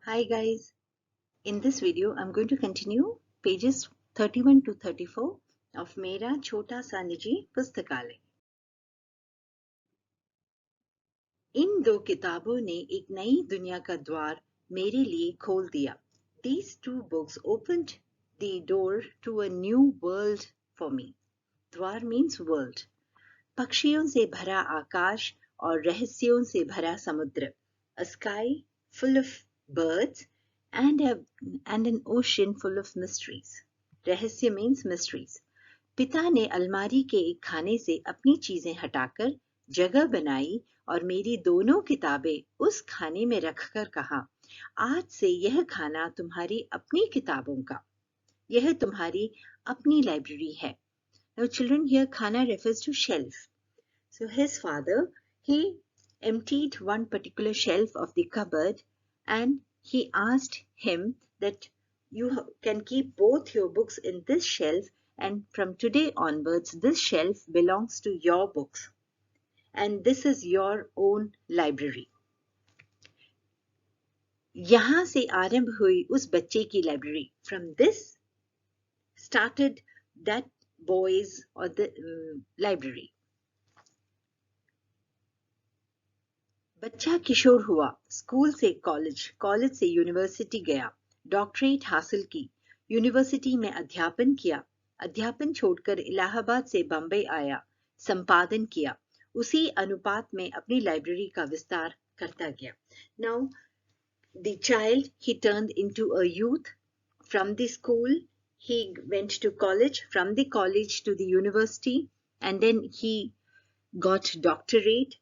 Hi guys, in this video I'm going to continue pages 31 to 34 of मेरा छोटा सा निजी पुस्तकालय। इन दो किताबों ने एक नई दुनिया का द्वार मेरे लिए खोल दिया। These two books opened the door to a new world for me. द्वार means world. पक्षियों से भरा आकाश और रहस्यों से भरा समुद्र. A sky full of birds and an ocean full of mysteries. रहस्य means mysteries. पिता ने अलमारी के एक खाने से अपनी चीजें हटाकर जगह बनाई और मेरी दोनों किताबें उस खाने में रखकर कहा, आज से यह खाना तुम्हारी अपनी किताबों का, यह तुम्हारी अपनी लाइब्रेरी है. Now children, here khana refers to shelf. So his father, he emptied one particular shelf of the cupboard and he asked him that you can keep both your books in this shelf, and from today onwards this shelf belongs to your books and this is your own library. यहाँ से आरंभ हुई उस बच्चे की library. From this started that boy's or the library. बच्चा किशोर हुआ, school से कॉलेज, कॉलेज से यूनिवर्सिटी गया, डॉक्टरेट हासिल की, यूनिवर्सिटी में अध्यापन किया, अध्यापन छोड़कर इलाहाबाद से बम्बई आया, संपादन किया, उसी अनुपात में अपनी लाइब्रेरी का विस्तार करता गया. Now the child, he turned into a youth. From the school he went to college, from the college to the university, and then he got doctorate.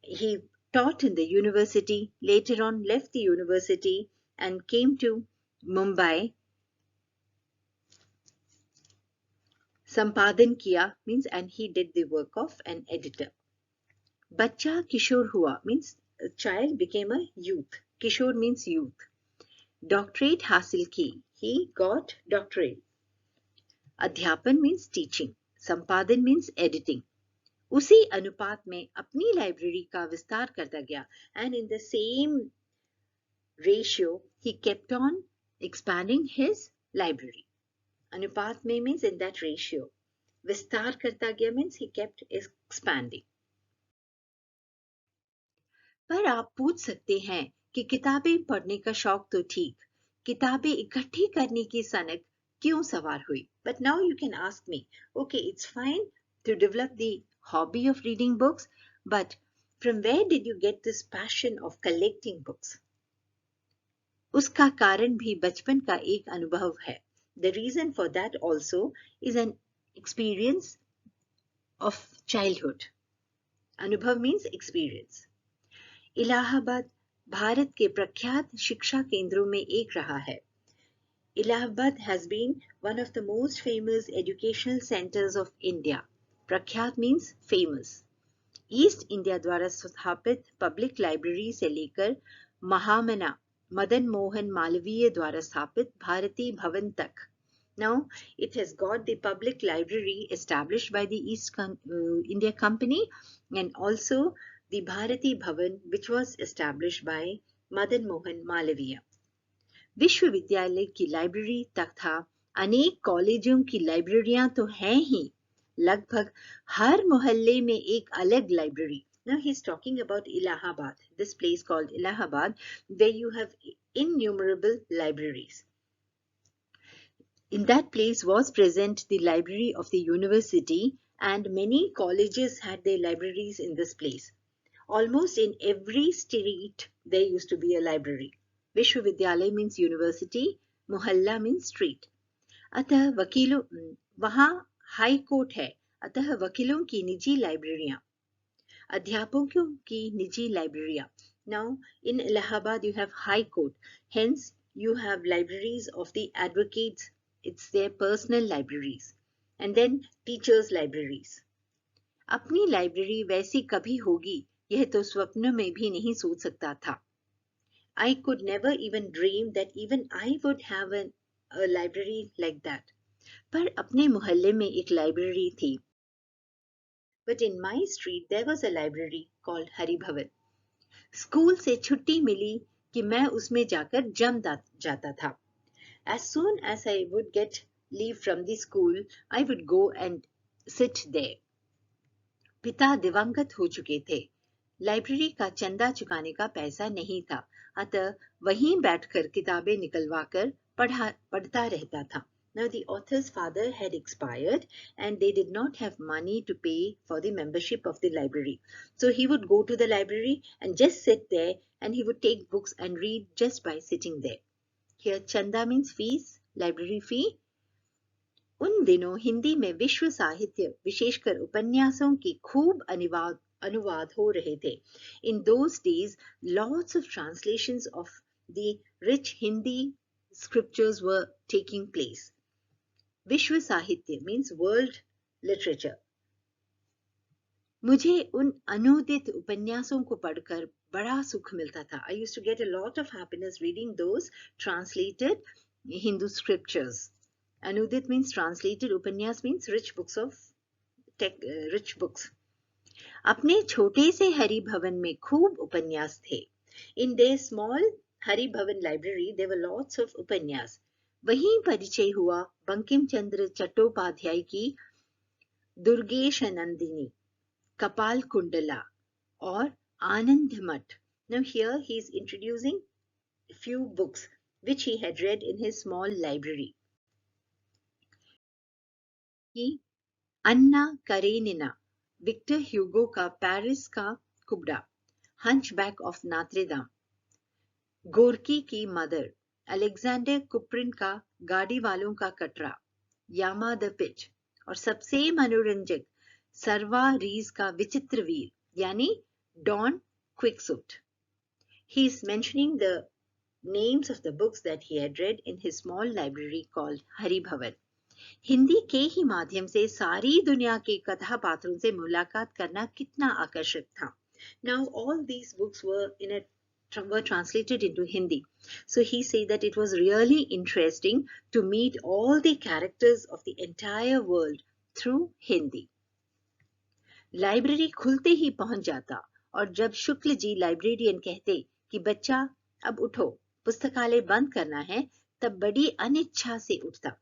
He taught in the university, later on left the university and came to Mumbai. संपादन किया means and he did the work of an editor. बच्चा किशोर हुआ means a child became a youth. Kishor means youth. Doctorate हासिल की, he got doctorate. अध्यापन means teaching. संपादन means editing. उसी अनुपात में अपनी लाइब्रेरी का विस्तार करता गया, and in the same ratio he kept on expanding his library. अनुपात में means in that ratio. विस्तार करता गया means he kept expanding. पर आप पूछ सकते हैं कि किताबें पढ़ने का शौक तो ठीक, किताबें इकट्ठी करने की सनक क्यों सवार हुई? But now you can ask me, okay, it's fine to develop the hobby of reading books, but from where did you get this passion of collecting books? उसका कारण भी बचपन का एक अनुभव है. The reason for that also is an experience of childhood. अनुभव means experience. Allahabad Bharat के प्रख्यात शिक्षा केंद्रों में एक रहा है. Allahabad has been one of the most famous educational centers of India. प्रख्यात means famous. ईस्ट इंडिया द्वारा स्थापित पब्लिक लाइब्रेरी से लेकर महामना मदन मोहन मालवीय द्वारा स्थापित भारती भवन तक. Now it has got the public library established by the East India Company and also the Bharati Bhavan which was established by Madan Mohan Malaviya. विश्वविद्यालय की लाइब्रेरी तथा अनेक कॉलेजों की लाइब्रेरियां तो हैं ही, लगभग हर मोहल्ले में एक अलग library. Now he's talking about Allahabad, this place called Allahabad, where you have innumerable libraries. In that place was present the library of the university and many colleges had their libraries in this place. Almost in every street there used to be a library. विश्वविद्यालय means university, मोहल्ला means street. अतः वकीलों, वहां high court है, अतः वकीलों की निजी लाइब्रेरियां, अध्यापकों की निजी लाइब्रेरियां. Now in Allahabad you have high court, hence you have libraries of the advocates, it's their personal libraries, and then teachers libraries. अपनी लाइब्रेरी वैसी कभी होगी यह तो स्वप्न में भी नहीं सोच सकता था. I could never even dream that even I would have a library like that. पर अपने मोहल्ले में एक लाइब्रेरी थी. But in my street there was a library called Hari Bhavan. School से छुट्टी मिली कि मैं उसमें जाकर जम जाता था. As soon as I would get leave from the school, I would go and sit there. पिता दिवंगत हो चुके थे. लाइब्रेरी का चंदा चुकाने का पैसा नहीं था, अतः वहीं बैठकर किताबें निकलवाकर पढ़ता रहता था. Now the author's father had expired and they did not have money to pay for the membership of the library. So he would go to the library and just sit there and he would take books and read just by sitting there. Here chanda means fees, library fee. उन दिनों हिंदी में विश्व साहित्य विशेषकर उपन्यासों की खूब अनुवाद हो रहे थे. In those days, lots of translations of the rich Hindi scriptures were taking place. विश्व साहित्य means world literature. मुझे उन अनुदित उपन्यासों को पढ़कर बड़ा सुख मिलता था. I used to get a lot of happiness reading those translated Hindu scriptures. Anudit means translated, उपन्यास means rich books of rich books. अपने छोटे से हरि भवन में खूब उपन्यास थे. In their small Hari Bhavan library there were lots of उपन्यास. वहीं परिचय हुआ बंकिम चंद्र चट्टोपाध्याय की दुर्गेश नंदिनी, कपाल कुंडला और आनंद मठ. Now here he is introducing few books which he had read in his small library. Anna Karenina, Victor Hugo का पेरिस का कुबड़ा, हंचबैक ऑफ नात्रेदाम, गोरकी की मदर, अलेक्जेंडर कुप्रिन का गाड़ी वालों का कटरा, यामा द पिच, और सबसे मनोरंजक सरवा रीज का विचित्र वीर यानी don क्विकसूट. He is mentioning the names of the books that he had read in his small library called Hari Bhavan. Hindi के ही माध्यम से सारी दुनिया के कथा पात्रों से मुलाकात करना कितना आकर्षक था. Now all these books were translated into Hindi. So he said that it was really interesting to meet all the characters of the entire world through Hindi. Library खुलते ही पहुंच जाता और जब शुक्ल जी लाइब्रेरियन कहते कि बच्चा अब उठो, पुस्तकालय बंद करना है, तब बड़ी अनिच्छा से उठता.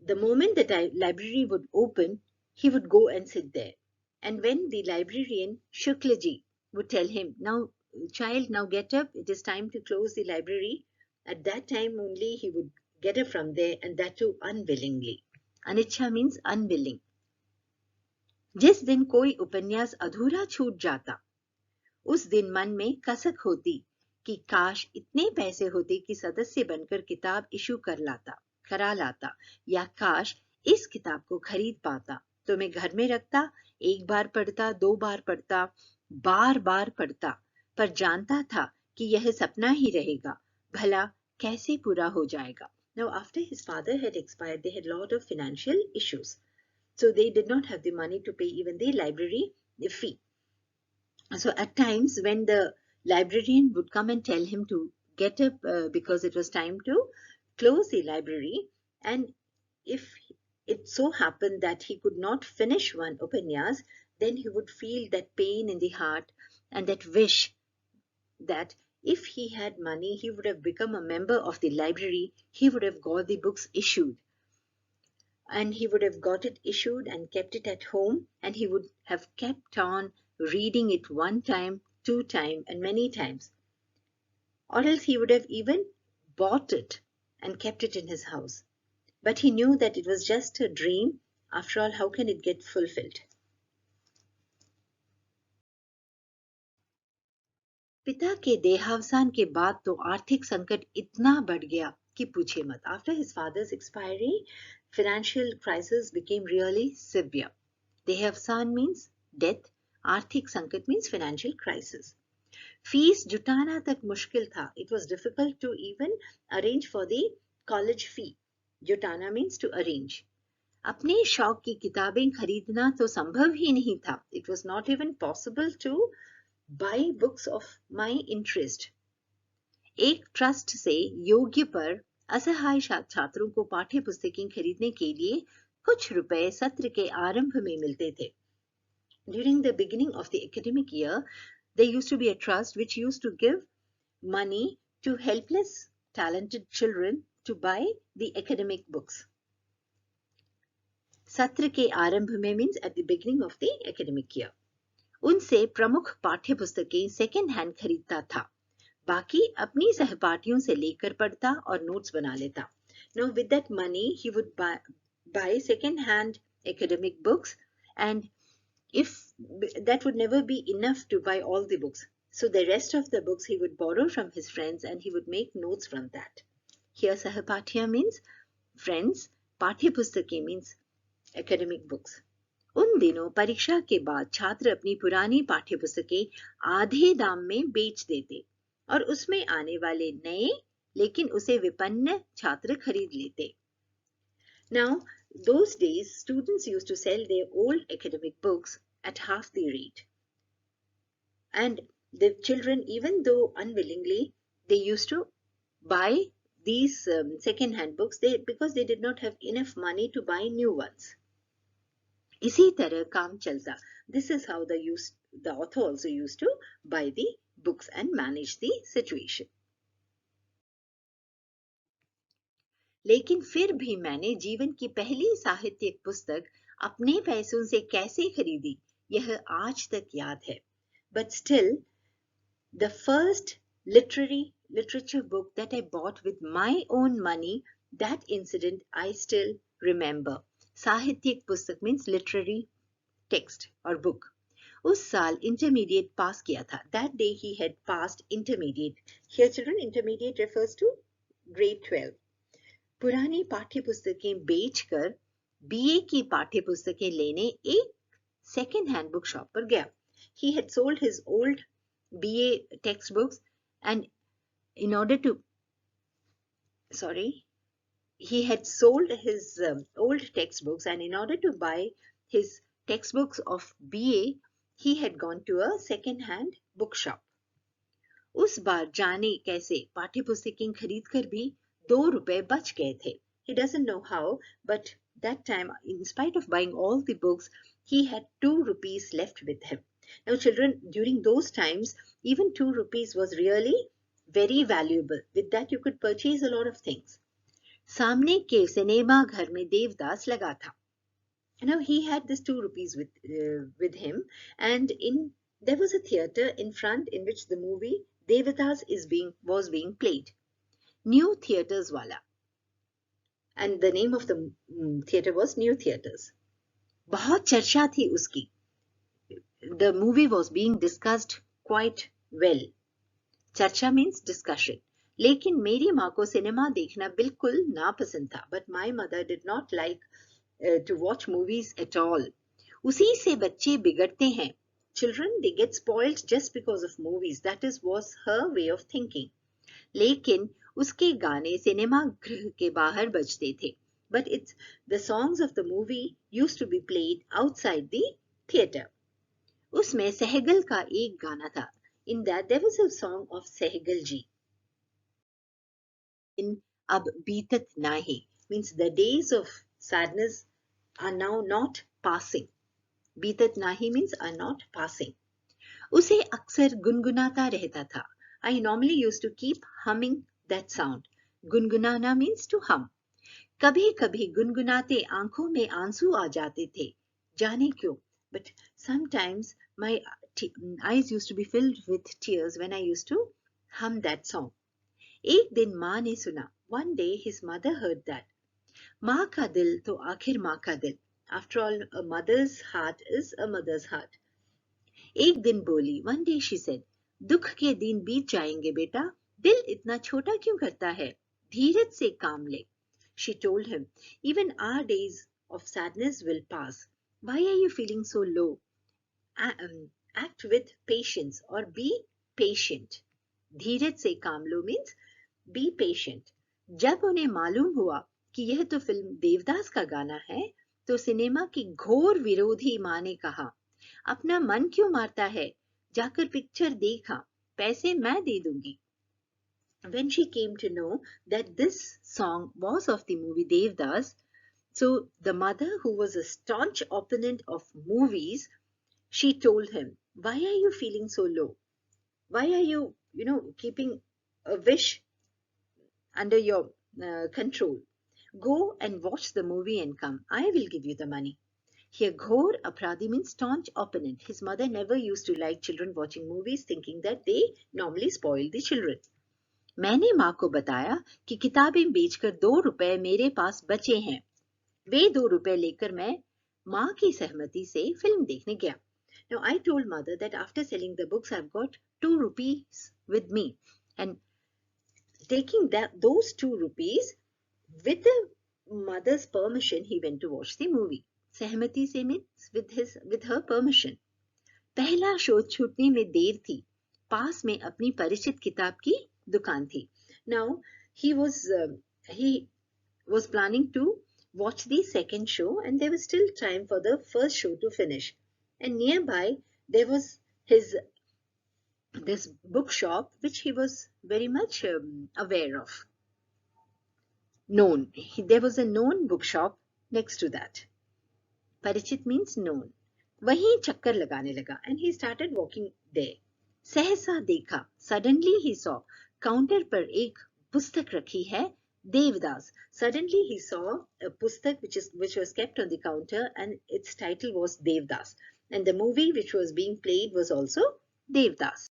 The moment the library would open, he would go and sit there. And when the librarian, Shuklaji, would tell him, now child, now get up, it is time to close the library, at that time only he would get up from there, and that too unwillingly. Anichha means unwilling. जिस दिन कोई उपन्यास अधूरा छूट जाता, उस दिन मन में कसक होती कि काश इतने पैसे होते कि सदस्य बनकर किताब इशू करा लाता, या काश इस किताब को खरीद पाता तो मैं घर में रखता, एक बार पढ़ता, 2 बार पढ़ता, बार बार पढ़ता, पर जानता था कि यह सपना ही रहेगा, भला कैसे पूरा हो जाएगा. Now after his father had expired, they had a lot of financial issues. So they did not have the money to pay even the library fee. So at times when the librarian would come and tell him to get up because it was time to close the library, and if it so happened that he could not finish one upanyas, then he would feel that pain in the heart and that wish that if he had money, he would have become a member of the library, he would have got the books issued. And he would have got it issued and kept it at home, and he would have kept on reading it 1 time, 2 times, and many times. Or else he would have even bought it and kept it in his house. But he knew that it was just a dream. After all, how can it get fulfilled? पिता के देहावसान के बाद तो आर्थिक संकट इतना बढ़ गया कि पूछे मत. After his father's expiry, financial crisis became really severe. देहावसान means death. आर्थिक संकट means financial crisis. फीस जुटाना तक मुश्किल था. It was difficult to even arrange for the college fee. जुटाना means to arrange. अपने शौक की किताबें खरीदना तो संभव ही नहीं था. It was not even possible to buy books of my interest. एक ट्रस्ट से योग्य पर असहाय छात्रों को पाठ्य पुस्तकें खरीदने के लिए कुछ रुपए सत्र के आरंभ में मिलते थे. During the beginning of the academic year, there used to be a trust which used to give money to helpless, talented children to buy the academic books. सत्र के आरंभ में means at the beginning of the academic year. उनसे प्रमुख पाठ्य पुस्तकें second hand खरीदता था, बाकी अपनी सहपाठियों से लेकर पढ़ता और नोट्स बना लेता. Now with that money he would buy second hand academic books, and if that would never be enough to buy all the books, so the rest of the books he would borrow from his friends and he would make notes from that. Here सहपाठियां means friends, पाठ्य पुस्तकें means academic books. उन दिनों परीक्षा के बाद छात्र अपनी पुरानी पाठ्य पुस्तकें आधे दाम में बेच देते और उसमें आने वाले नए लेकिन उसे विपन्न छात्र खरीद लेते. Now, those days students used to sell their old academic books at half the rate. And the children, even though unwillingly, they used to buy these second-hand books because they did not have enough money to buy new ones. इसी तरह काम चलता. This is how the author also used to buy the books and manage the situation. लेकिन फिर भी मैंने जीवन की पहली साहित्यिक पुस्तक अपने पैसों से कैसे खरीदी, यह आज तक याद है. But still, the first literature book that I bought with my own money, that incident I still remember. साहित्यिक पुस्तक means literary text or book. उस साल intermediate पास किया था. That day he had passed intermediate. Here children, intermediate refers to grade 12. पुरानी पाठ्य पुस्तकें बेचकर BA की पाठ्य पुस्तकें लेने एक second hand book shop पर गया. He had sold his old BA textbooks and in order to he had sold his old textbooks, and in order to buy his textbooks of BA, he had gone to a second-hand bookshop. उस बार जाने कैसे पाठ्य पुस्तकें खरीद कर भी 2 रुपए बच गए थे. He doesn't know how, but that time, in spite of buying all the books, he had 2 rupees left with him. Now children, during those times, even 2 rupees was really very valuable. With that, you could purchase a lot of things. सामने के cinema घर में देवदास लगा था. Now he had this 2 rupees with him, and there was a theater in front in which the movie Devdas was being played. New Theatres wala, and the name of the theater was New Theatres. बहुत चर्चा थी उसकी. The movie was being discussed quite well. चर्चा means discussion. लेकिन मेरी माँ को cinema देखना बिल्कुल नापसंद था. But my mother did not like to watch movies at all. उसी से बच्चे बिगड़ते हैं. Children, they get spoiled just because of movies. That was her way of thinking. लेकिन उसके गाने सिनेमा गृह के बाहर बजते थे. But the songs of the movie used to be played outside the theater. उसमें सहगल का एक गाना था. In that there was a song of Sehgal ji. In ab बीतत nahi means the days of sadness are now not passing. बीतत nahi means are not passing. उसे अक्सर गुनगुनाता रहता था. I normally used to keep humming that sound. गुनगुनाना means to hum. कभी कभी गुनगुनाते आंखों में आंसू आ जाते थे. जाने क्यों? But sometimes my eyes used to be filled with tears when I used to hum that song. एक दिन माँ ने सुना. One day his mother heard that. माँ का दिल तो आखिर माँ का दिल. After all, a mother's heart is a mother's heart. एक दिन बोली. One day she said, दुख के दिन बीत जाएंगे बेटा. दिल इतना छोटा क्यों करता है? धीरज से काम ले. She told him, even our days of sadness will pass. Why are you feeling so low? Act with patience or be patient. धीरज से काम लो means be patient. जब उन्हें मालूम हुआ कि यह तो फिल्म देवदास का गाना है, तो सिनेमा की घोर विरोधी माँ ने कहा, अपना मन क्यों मारता है? जाकर पिक्चर देखा, पैसे मैं दे दूंगी. When she came to know that this song was of the movie Devdas, so the mother, who was a staunch opponent of movies, she told him, why are you feeling so low? Why are you, keeping a wish under your control. Go and watch the movie and come. I will give you the money. Here, Ghor Apradhi means staunch opponent. His mother never used to like children watching movies, thinking that they normally spoil the children. मैंने माँ को बताया कि किताबें बेचकर 2 रुपए मेरे पास बचे हैं. वे 2 रुपए लेकर मैं माँ की सहमति से फिल्म देखने गया. Now I told mother that after selling the books I've got 2 rupees with me, and taking those 2 rupees, with the mother's permission he went to watch the movie. सहमति से means with her permission. पहला show छूटने में देर थी. पास में अपनी परिचित किताब की दुकान थी. Now he was planning to watch the second show, and there was still time for the first show to finish. And nearby there was this bookshop which he was very much aware of. Known. There was a known bookshop next to that. Parichit means known. वहीं चक्कर लगाने लगा, and he started walking there. सहसा देखा. Suddenly he saw. Counter पर एक पुस्तक रखी है, Devdas. Suddenly he saw a pustak which was kept on the counter, and its title was Devdas. And the movie which was being played was also Devdas.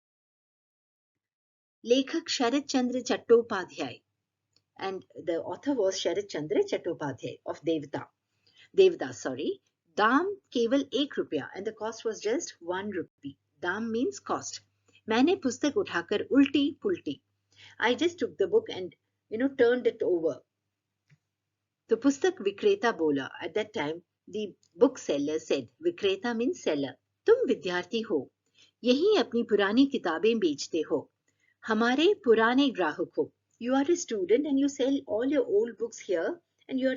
लेखक शरद Chandra Chattopadhyay, and the author was Sharad Chandra Chattopadhyay of Devdas. दाम केवल 1 रुपया, and the cost was just 1 rupee. दाम means cost. मैंने पुस्तक उठाकर उल्टी पुल्टी. I just took the book and turned it over. तो पुस्तक विक्रेता बोला. At that time the bookseller said, विक्रेता means seller, तुम विद्यार्थी हो, यही अपनी पुरानी किताबें बेचते हो, हमारे पुराने ग्राहक हो. You are a student and you sell all your old books here, and you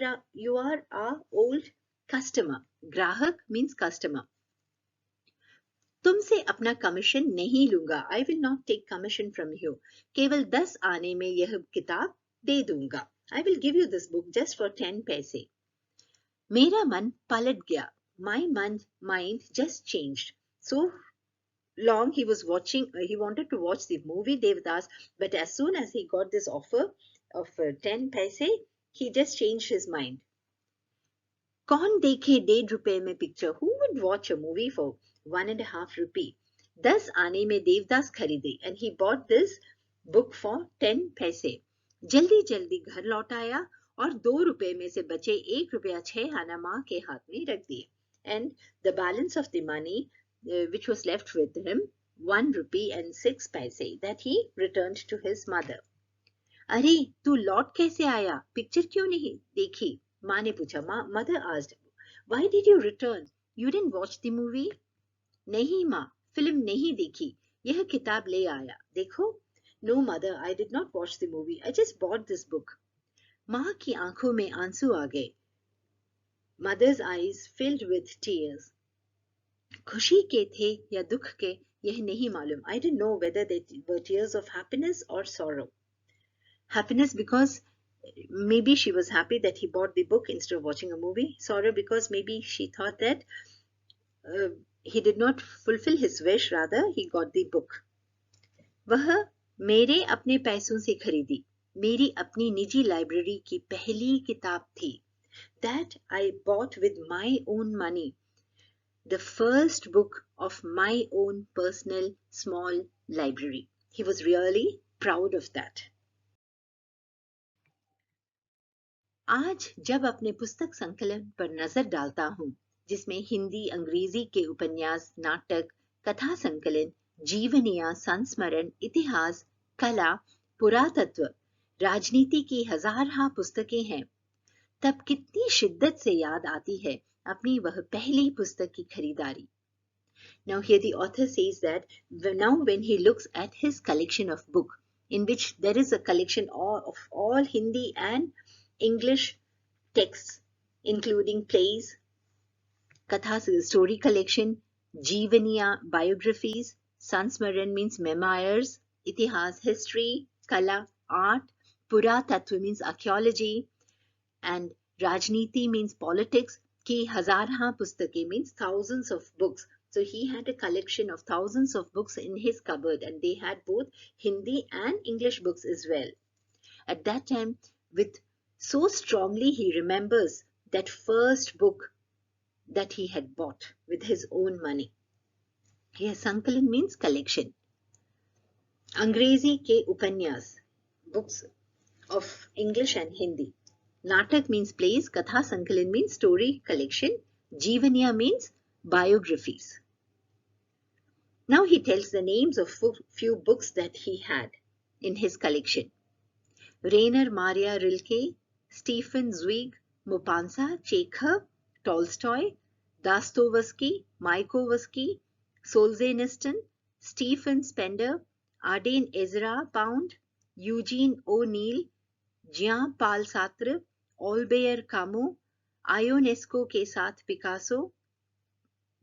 are our old customer. ग्राहक means customer. तुमसे अपना कमीशन नहीं लूंगा. I will not take commission from you. केवल 10 आने में यह किताब दे दूंगा. I will give you this book just for 10 पैसे. मेरा मन पलट गया. My mind just changed. So long he wanted to watch the movie Devdas, but as soon as he got this offer of 10 paise, he just changed his mind. कौन देखे 1.5 रुपए में picture? Who would watch a movie for 1.5 rupee? 10 आने में देवदास खरीदे, and he bought this book for 10 पैसे. जल्दी जल्दी घर लौट आया और 2 रुपए में से बचे 1 रुपया 6 आना माँ के हाथ में रख दिए. And the balance of the money which was left with him, 1 rupee and 6 paise, that he returned to his mother. अरे तू लौट कैसे आया? पिक्चर क्यों नहीं देखी? माँ ने पूछा. Mother asked, why did you return? You didn't watch the movie? नहीं माँ, फिल्म नहीं देखी, यह किताब ले आया, देखो. No mother, I did not watch the movie. I just bought this book. माँ की आंखों में आंसू आ गए. Mother's eyes filled with tears. खुशी के थे या दुख के यह नहीं मालूम. I didn't know whether they were tears of happiness or sorrow. Happiness because maybe she was happy that he bought the book instead of watching a movie. Sorrow because maybe she thought that he did not fulfill his wish, rather he got the book. वह मेरे अपने पैसों से खरीदी, मेरी अपनी निजी library की पहली किताब थी. That I bought with my own money. The first book of my own personal small library. He was really proud of that. आज जब अपने पुस्तक संकलन पर नजर डालता हूँ, जिसमें हिंदी अंग्रेजी के उपन्यास, नाटक, कथा संकलन, जीवनियां, संस्मरण, इतिहास, कला, पुरातत्व, राजनीति की हजारहा पुस्तकें हैं, तब कितनी शिद्दत से याद आती है अपनी वह पहली पुस्तक की खरीदारी. Now here the author says that now when he looks at his collection of book, in which there is a collection of all Hindi and English texts, including plays, kathas, story collection, jeevaniya, biographies, sansmaran means memoirs, itihas, history, kala, art, puratattva means archaeology, and rajniti means politics, ki hazarha pustake means thousands of books So he had a collection of thousands of books in his cupboard, and they had both Hindi and English books as well. At that time, with so strongly he remembers that first book that he had bought with his own money. Here, Sankalan means collection. Angrezi ke upanyas, books of English and Hindi. Natak means plays, Katha Sankalan means story collection, Jeevaniya means biographies. Now he tells the names of few books that he had in his collection. Rainer Maria Rilke, Stefan Zweig, Maupassant, Chekhov, Tolstoy, Dostoevsky, Mayakovsky, Solzhenitsyn, Stephen Spender, Arden Ezra Pound, Eugene O'Neill, Jean-Paul Sartre, Albert Camus, Ionesco के साथ Picasso,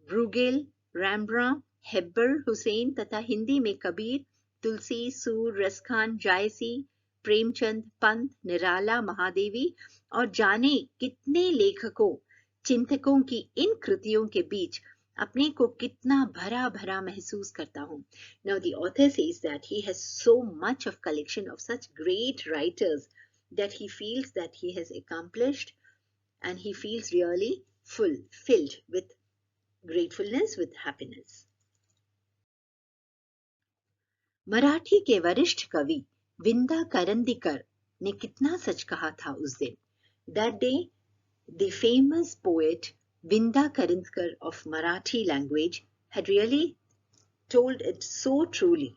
ब्रूगेल, रैम्ब्रांड, Haber Hussain तथा हिंदी में कबीर, तुलसी, सूर, रसखान, जायसी, प्रेमचंद, पंत, निराला, महादेवी और जाने कितने लेखकों चिंतकों की इन कृतियों के बीच अपने को कितना भरा भरा महसूस करता हूँ. Now the author says that he has so much of collection of such great writers that he feels that he has accomplished, and he feels really filled with gratefulness, with happiness. Marathi के वरिष्ठ कवि विंदा करंदीकर ने कितना सच कहा था उस दिन. That day, the famous poet Vinda Karindkar of Marathi language had really told it so truly.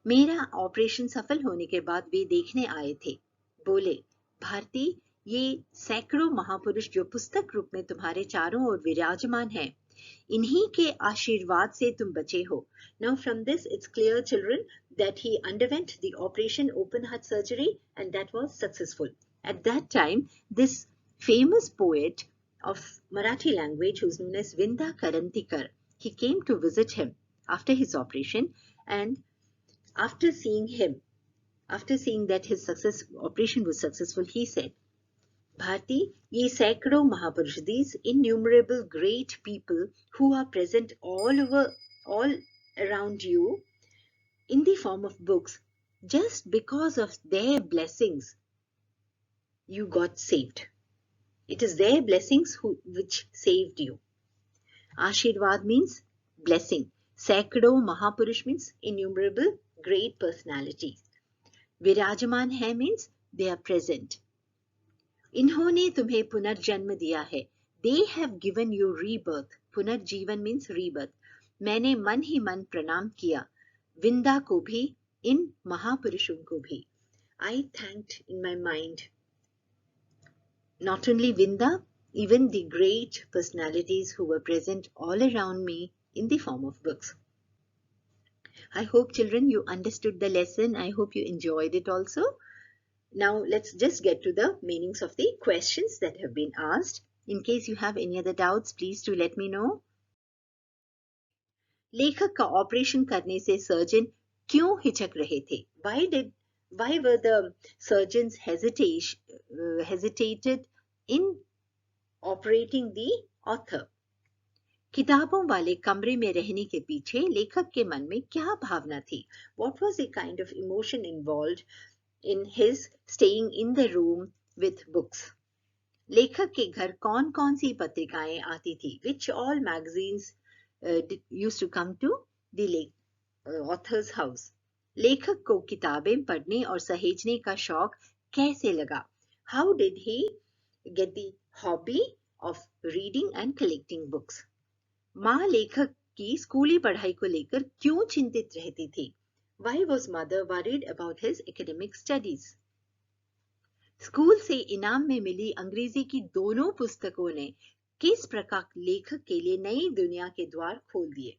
मेरा ऑपरेशन सफल होने के बाद वे देखने आए थे. बोले, भारती, ये सैकड़ों महापुरुष जो पुस्तक रूप में तुम्हारे चारों ओर विराजमान हैं, इन्हीं के आशीर्वाद से तुम बचे हो. Now from this it's clear, children, that he underwent the operation open heart surgery and that was successful. At that time, this famous poet of Marathi language, who's known as Vinda Karandikar, he came to visit him after his operation, and after seeing that his operation was successful, he said, Bharti, ye सैकड़ों महापुरुष, these innumerable great people who are present all around you in the form of books, just because of their blessings, you got saved. It is their blessings which saved you. Ashirvad means blessing. सैकड़ों महापुरुष means innumerable great personalities. विराजमान है means they are present. इन्होंने तुम्हें पुनर्जन्म दिया है. They have given you rebirth. पुनर्जीवन means rebirth. मैंने मन ही मन प्रणाम किया, विंदा को भी, इन महापुरुषों को भी. I thanked in my mind not only Vinda, even the great personalities who were present all around me in the form of books. I hope, children, you understood the lesson. I hope you enjoyed it also. Now let's just get to the meanings of the questions that have been asked. In case you have any other doubts, please do let me know. लेखक का operation करने से surgeon क्यों हिचक रहे थे? Why were the surgeons hesitated in operating the author? किताबों वाले कमरे में रहने के पीछे लेखक के मन में क्या भावना थी? What was the kind of emotion involved in his staying in the room with books? लेखक के घर कौन कौन सी पत्रिकाएं आती थी? Which all magazines used to come to the author's house? लेखक को किताबें पढ़ने और सहेजने का शौक कैसे लगा? How did he get the hobby of reading and collecting books? माँ लेखक की स्कूली पढ़ाई को लेकर क्यों चिंतित रहती थी? Why was mother worried about his academic studies? School से इनाम में मिली अंग्रेजी की दोनों पुस्तकों ने किस प्रकार लेखक के लिए नई दुनिया के द्वार खोल दिए?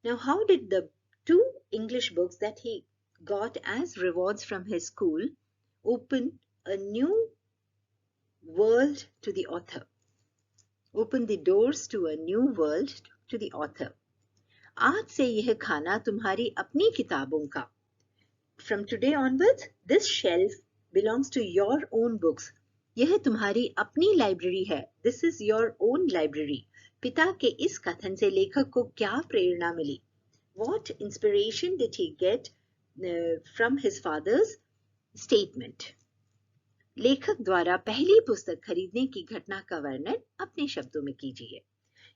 Now, how did the 2 English books that he got as rewards from his school open a new world to the author? Open the doors to a new world to the author. आज से यह खाना तुम्हारी अपनी किताबों का. From today onwards, this shelf belongs to your own books. यह तुम्हारी अपनी लाइब्रेरी है. This is your own library. पिता के इस कथन से लेखक को क्या प्रेरणा मिली? What inspiration did he get from his father's statement? लेखक द्वारा पहली पुस्तक खरीदने की घटना का वर्णन अपने शब्दों में कीजिए.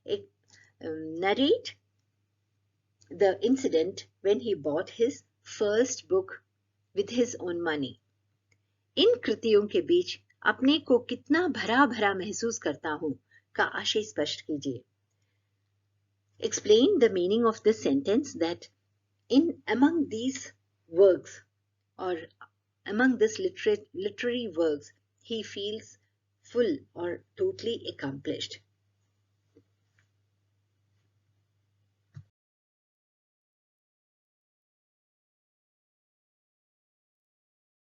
एक narrate the incident when he bought his first book with his own money. इन कृतियों के बीच अपने को कितना भरा भरा महसूस करता हूं का आशय स्पष्ट कीजिए. Explain the meaning of this sentence that in among these works or among this literary works he feels full or totally accomplished.